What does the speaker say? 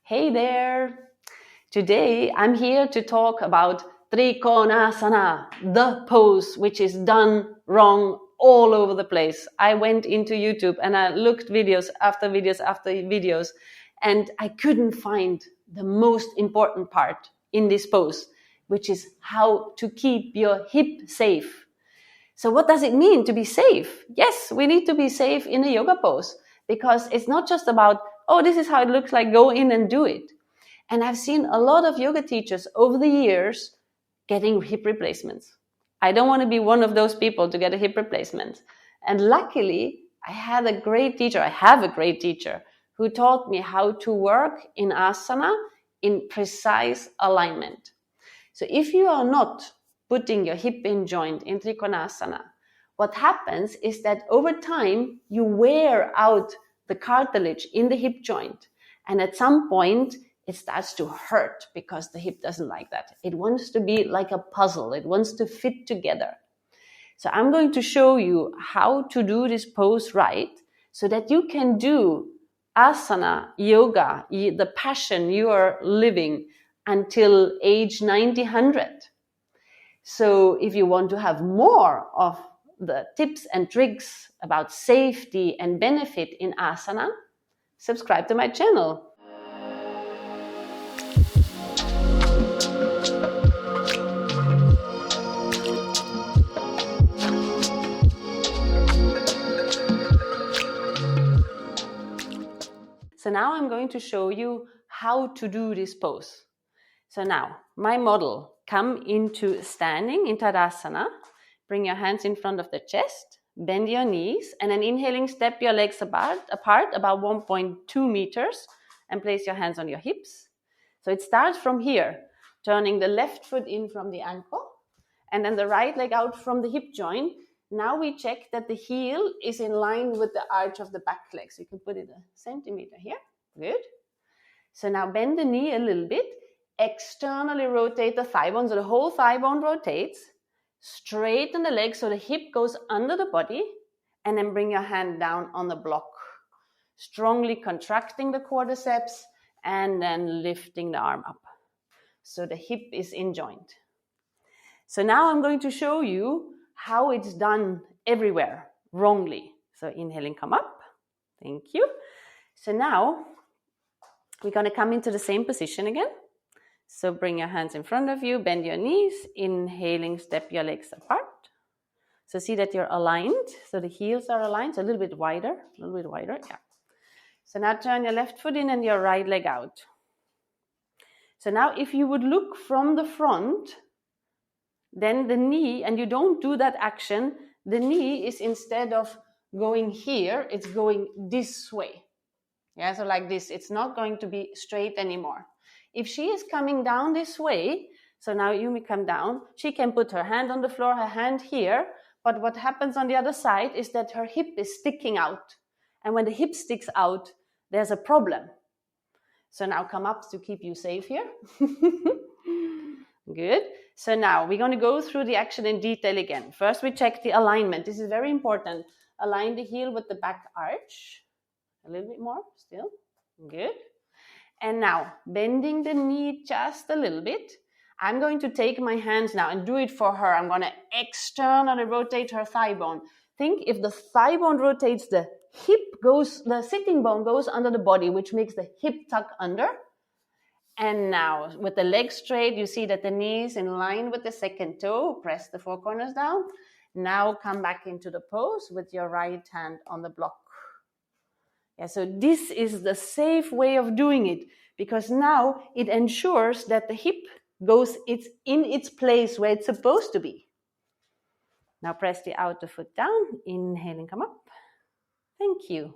Hey there! Today I'm here to talk about Trikonasana, the pose which is done wrong all over the place. I went into YouTube and I looked videos after videos after videos, and I couldn't find the most important part in this pose, which is how to keep your hip safe. So what does it mean to be safe? Yes, we need to be safe in a yoga pose, because it's not just about, oh, this is how it looks like, go in and do it. And I've seen a lot of yoga teachers over the years getting hip replacements. I don't want to be one of those people to get a hip replacement. And luckily, I have a great teacher who taught me how to work in asana in precise alignment. So if you are not putting your hip in joint in Trikonasana, what happens is that over time you wear out the cartilage in the hip joint, and at some point it starts to hurt because the hip doesn't like that. It wants to be like a puzzle. It wants to fit together. So I'm going to show you how to do this pose right so that you can do asana, yoga, the passion you are living until age 90, 100. So if you want to have more of the tips and tricks about safety and benefit in asana, subscribe to my channel. So now I'm going to show you how to do this pose. So now, my model, come into standing in Tadasana, bring your hands in front of the chest, bend your knees, and then inhaling, step your legs apart about 1.2 meters, and place your hands on your hips. So it starts from here, turning the left foot in from the ankle, and then the right leg out from the hip joint. Now we check that the heel is in line with the arch of the back leg. So you can put it a centimeter here. Good. So now bend the knee a little bit. Externally rotate the thigh bone, so the whole thigh bone rotates. Straighten the leg so the hip goes under the body, and then bring your hand down on the block. Strongly contracting the quadriceps and then lifting the arm up. So the hip is in joint. So now I'm going to show you how it's done everywhere wrongly. So inhaling, come up. Thank you. So now we're going to come into the same position again. So bring your hands in front of you, bend your knees, inhaling, step your legs apart. So see that you're aligned. So the heels are aligned, so a little bit wider, yeah. So now turn your left foot in and your right leg out. So now if you would look from the front, then the knee, and you don't do that action, the knee is, instead of going here, it's going this way. Yeah, so like this, it's not going to be straight anymore. If she is coming down this way, so now you may come down, she can put her hand on the floor, her hand here, but what happens on the other side is that her hip is sticking out. And when the hip sticks out, there's a problem. So now come up to keep you safe here. Good. So now we're going to go through the action in detail again. First, we check the alignment. This is very important. Align the heel with the back arch. A little bit more still. Good. And now, bending the knee just a little bit. I'm going to take my hands now and do it for her. I'm going to externally rotate her thigh bone. Think if the thigh bone rotates, the sitting bone goes under the body, which makes the hip tuck under. And now, with the legs straight, you see that the knee is in line with the second toe. Press the four corners down. Now come back into the pose with your right hand on the block. Yeah, so this is the safe way of doing it, because now it ensures that the hip it's in its place where it's supposed to be. Now press the outer foot down, inhaling, come up. Thank you.